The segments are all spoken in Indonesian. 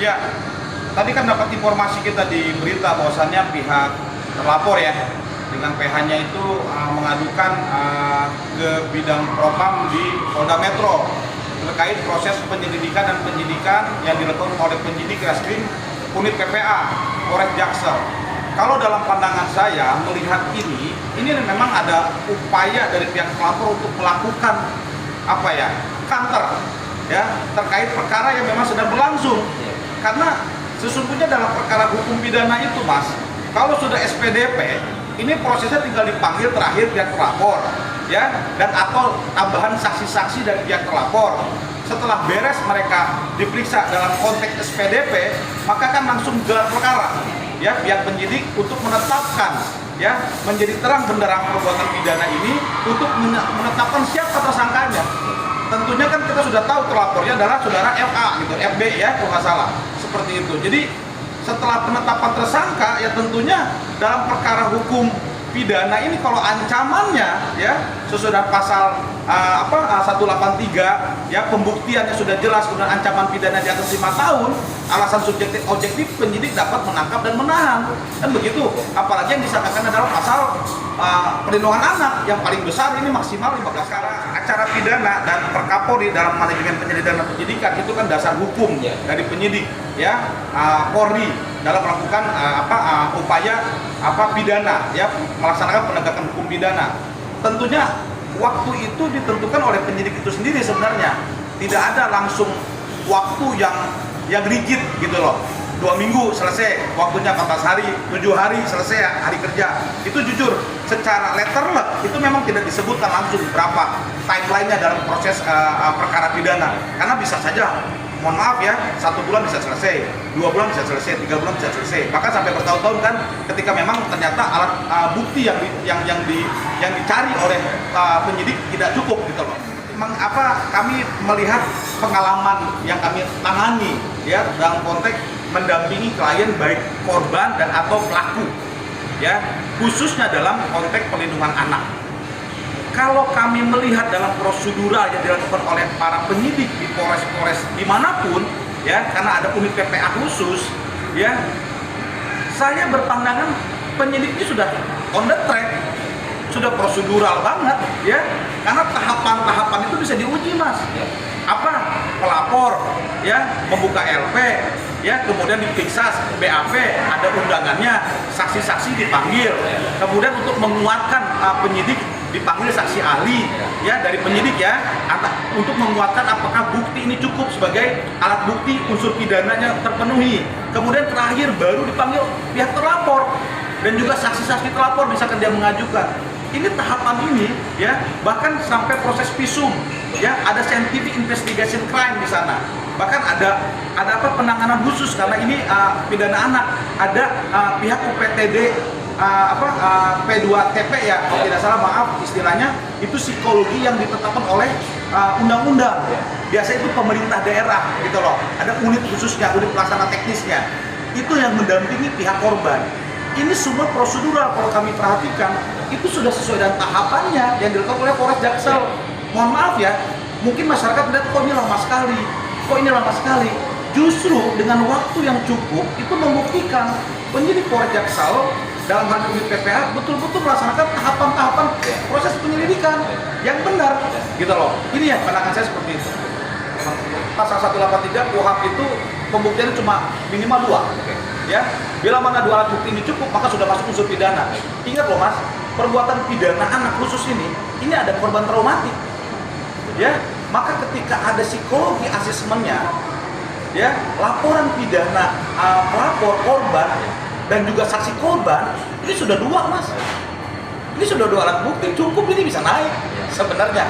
Ya, tadi kan dapat informasi kita di berita bahwasannya pihak terlapor ya dengan PH-nya itu mengadukan ke bidang propam di Polda Metro terkait proses penyelidikan dan penyidikan yang dilakukan oleh penyidik Reskrim Unit PPA Polres Jaksel. Kalau dalam pandangan saya melihat ini memang ada upaya dari pihak pelapor untuk melakukan counter ya terkait perkara yang memang sedang berlangsung. Karena sesungguhnya dalam perkara hukum pidana itu, Mas, kalau sudah SPDP, ini prosesnya tinggal dipanggil terakhir pihak terlapor, ya, dan atau tambahan saksi-saksi dari pihak terlapor. Setelah beres mereka diperiksa dalam konteks SPDP, maka kan langsung gelar perkara, ya, pihak penyidik untuk menetapkan, ya, menjadi terang benderang perbuatan pidana ini untuk menetapkan siapa tersangkanya. Tentunya kan kita sudah tahu terlapornya adalah saudara FA gitu, FB ya, kalau nggak salah, seperti itu. Jadi setelah penetapan tersangka, ya tentunya dalam perkara hukum pidana ini kalau ancamannya ya sesudah pasal 183 ya pembuktiannya sudah jelas, kemudian ancaman pidana di atas 5 tahun, alasan subjektif objektif penyidik dapat menangkap dan menahan, kan begitu. Apalagi yang disangkakan adalah pasal perlindungan anak yang paling besar ini maksimal 15 kali. Acara pidana dan perkapolri dalam manajemen penyelidikan dan penyidikan itu kan dasar hukum dari penyidik ya, Polri dalam melakukan upaya pidana ya, melaksanakan penegakan hukum pidana. Tentunya waktu itu ditentukan oleh penyidik itu sendiri sebenarnya. Tidak ada langsung waktu yang rigid gitu loh. 2 minggu selesai, waktunya 14 hari, 7 hari selesai hari kerja. Itu jujur, secara letterlek itu memang tidak disebutkan langsung berapa timelinenya dalam proses perkara pidana. Karena bisa saja, mohon maaf ya, 1 bulan bisa selesai, 2 bulan bisa selesai, 3 bulan bisa selesai. Bahkan sampai bertahun-tahun kan, ketika memang ternyata alat bukti yang dicari oleh penyidik tidak cukup gitu loh. Kami melihat pengalaman yang kami tangani ya dalam konteks mendampingi klien baik korban dan atau pelaku ya, khususnya dalam konteks perlindungan anak. Kalau kami melihat dalam prosedural yang dilakukan oleh para penyidik di Polres-Polres dimanapun ya, karena ada unit PPA khusus ya, saya berpandangan penyidik ini sudah on the track, sudah prosedural banget ya, karena tahapan-tahapan itu bisa diuji, Mas. Pelapor ya membuka LP ya, kemudian diperiksa BAP, ada undangannya, saksi-saksi dipanggil, kemudian untuk menguatkan penyidik dipanggil saksi ahli ya dari penyidik ya, untuk menguatkan apakah bukti ini cukup sebagai alat bukti unsur pidananya terpenuhi. Kemudian terakhir baru dipanggil pihak terlapor dan juga saksi-saksi terlapor misalkan dia mengajukan. Ini tahapan ini ya, bahkan sampai proses visum ya, ada scientific investigation crime di sana. Bahkan ada penanganan khusus karena ini pidana anak, ada pihak UPTD P2TP ya, kalau tidak salah, maaf istilahnya, itu psikologi yang ditetapkan oleh undang-undang. Biasa itu pemerintah daerah gitu loh. Ada unit khususnya, unit pelaksana teknisnya. Itu yang mendampingi pihak korban. Ini semua prosedural kalau kami perhatikan itu sudah sesuai dengan tahapannya yang dilakukan oleh Polres Jaksel. Mohon maaf ya, mungkin masyarakat melihat kok ini lama sekali. Justru dengan waktu yang cukup itu membuktikan penyidik Polres Jaksel dalam hal unit PPA betul-betul melaksanakan tahapan-tahapan proses penyelidikan yang benar gitu loh. Ini ya pandangan saya seperti itu. Pasal 183 KUHP itu pembuktian cuma minimal 2 ya. Bila mana 2 alat bukti ini cukup, maka sudah masuk unsur pidana. Ingat loh, Mas, perbuatan pidana anak khusus ini ada korban traumatik ya. Maka ketika ada psikologi asesmennya ya, laporan pidana pelapor, korban dan juga saksi korban, ini sudah 2, Mas. Ini sudah 2 alat bukti, cukup, ini bisa naik sebenarnya.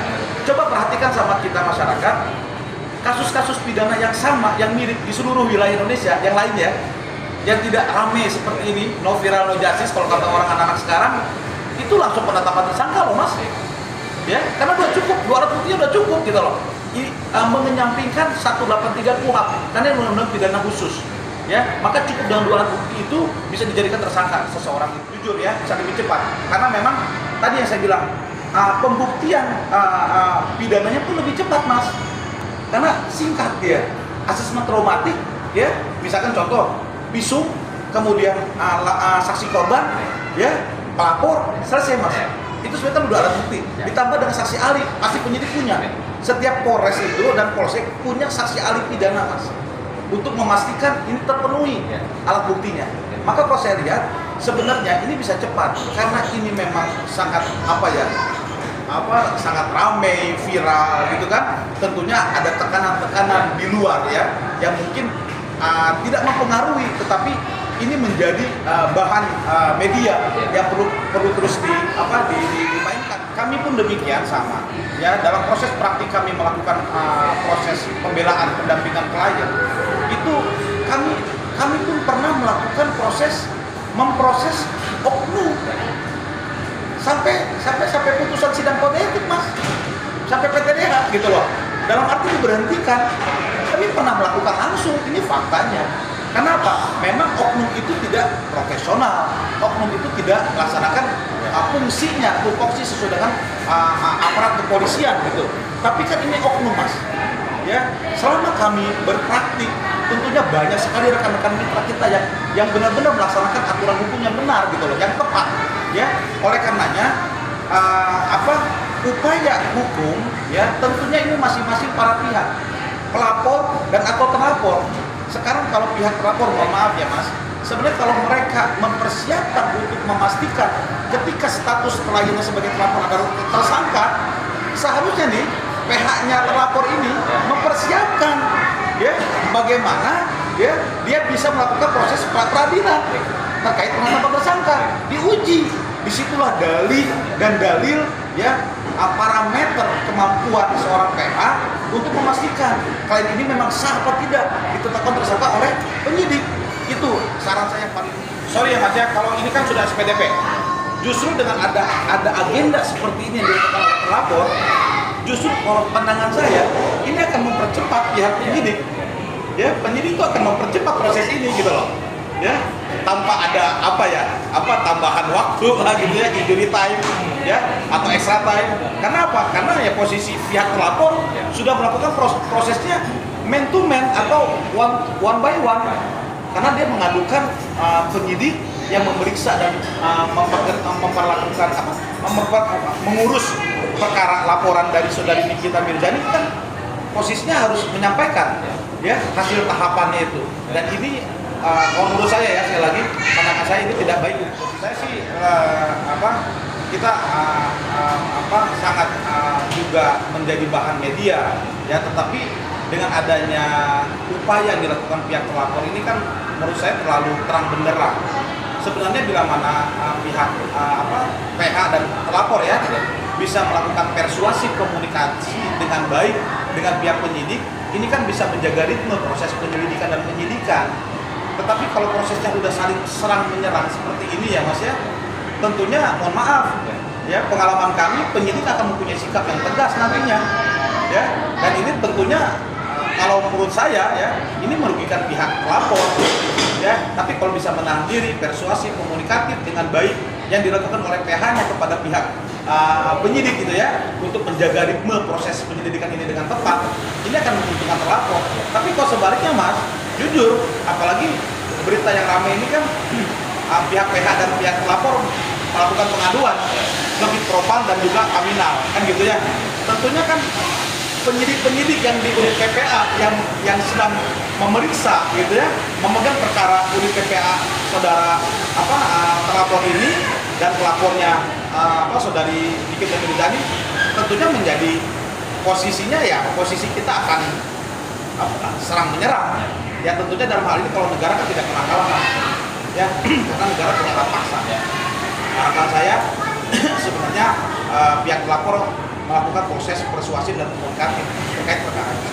Coba perhatikan sama kita masyarakat, kasus-kasus pidana yang sama, yang mirip di seluruh wilayah Indonesia, yang lain ya, yang tidak ramai seperti ini, no viral no justice kalau kata orang anak-anak sekarang, itu langsung penetapan tersangka loh, Mas. Ya, karena udah cukup, 2 alat buktinya udah cukup gitu loh. Menyampingkan 183 KUHP, karena yang undang-undang pidana khusus. Ya, maka cukup dengan 2 alat bukti itu bisa dijadikan tersangka seseorang itu. Jujur ya, bisa lebih cepat. Karena memang tadi yang saya bilang, pembuktian pidananya pun lebih cepat, Mas. Karena singkat dia, asesmen traumatik ya misalkan contoh visum, kemudian saksi korban, ya pelapor, selesai mas. Itu sebenarnya kan udah alat bukti. Ditambah dengan saksi ahli, pasti penyidik punya. Setiap Polres itu dan Polsek punya saksi ahli pidana mas, untuk memastikan ini terpenuhi alat buktinya. Maka kalau saya lihat sebenarnya ini bisa cepat karena ini memang sangat sangat ramai, viral gitu kan. Tentunya ada tekanan-tekanan di luar ya yang mungkin tidak mempengaruhi, tetapi ini menjadi bahan media yang perlu terus dimainkan. Kami pun demikian sama ya, dalam proses praktik kami melakukan proses pembelaan pendampingan klien itu kami pun pernah melakukan memproses oknum sampai putusan sidang kode etik mas, sampai PTDH gitu loh. Dalam arti diberhentikan. Kami pernah melakukan langsung, ini faktanya. Kenapa? Memang oknum itu tidak profesional, oknum itu tidak melaksanakan fungsinya, tupoksi sesuai dengan aparat kepolisian gitu. Tapi kan ini oknum mas. Ya, selama kami berpraktik, tentunya banyak sekali rekan-rekan mitra kita yang benar-benar melaksanakan aturan hukum yang benar gitu loh, yang tepat. Ya, oleh karenanya upaya hukum ya tentunya ini masing-masing para pihak, pelapor dan atau terlapor. Sekarang kalau pihak terlapor, mohon maaf ya mas, sebenarnya kalau mereka mempersiapkan untuk memastikan ketika status kliennya sebagai terlapor adalah tersangka, seharusnya nih PH-nya terlapor ini mempersiapkan ya bagaimana ya dia bisa melakukan proses pra-peradilan terkait penetapan tersangka, diuji. Disitulah dalil ya parameter kemampuan seorang PH untuk memastikan klien ini memang sah atau tidak ditetapkan tersangka oleh penyidik. Itu saran saya paling. Sorry ya mas ya, kalau ini kan sudah SPDP. Justru dengan ada agenda seperti ini yang dilakukan oleh pelapor, justru kalau pandangan saya ini akan mempercepat pihak penyidik. Ya, penyidik itu akan mempercepat proses ini gitu loh. Ya, tanpa ada tambahan waktu lah gitu ya, injury time ya atau extra time. Karena apa? Karena ya posisi pihak pelapor sudah melakukan prosesnya man to man atau one by one. Karena dia mengadukan penyidik yang memeriksa dan mengurus perkara laporan dari saudari Nikita Mirzani kan posisinya harus menyampaikan ya hasil tahapannya itu. Dan ini kalau menurut saya ya, sekali lagi pandangan saya ini tidak baik. Saya sih kita sangat juga menjadi bahan media ya, tetapi dengan adanya upaya yang dilakukan pihak pelapor ini kan menurut saya terlalu terang benderang. Sebenarnya bila mana pihak PH dan pelapor ya bisa melakukan persuasif komunikasi dengan baik dengan pihak penyidik, ini kan bisa menjaga ritme proses penyelidikan dan penyidikan. Tetapi kalau prosesnya sudah saling serang menyerang seperti ini ya mas ya, tentunya mohon maaf ya, pengalaman kami penyidik akan mempunyai sikap yang tegas nantinya ya, dan ini tentunya kalau menurut saya ya ini merugikan pihak pelapor ya. Tapi kalau bisa menahan diri, persuasif, komunikatif dengan baik yang dilakukan oleh PH-nya kepada pihak penyidik gitu ya, untuk menjaga ritme proses penyelidikan ini dengan tepat, ini akan menguntungkan terlapor. Tapi kalau sebaliknya mas, jujur, apalagi berita yang ramai ini kan pihak PH dan pihak pelapor melakukan pengaduan lebih propam dan juga kriminal kan gitu ya. Tentunya kan penyidik-penyidik yang di unit PPA yang sedang memeriksa gitu ya, memegang perkara unit PPA saudara terlapor ini dan pelapornya saudari Nikita Mirzani, tentunya menjadi posisinya ya posisi kita akan serang menyerang ya. Tentunya dalam hal ini kalau negara kan tidak pernah kalah ya, karena negara punya paksa ya. Harapan saya sebenarnya pihak pelapor melakukan proses persuasif dan komunikatif terkait perkara ini.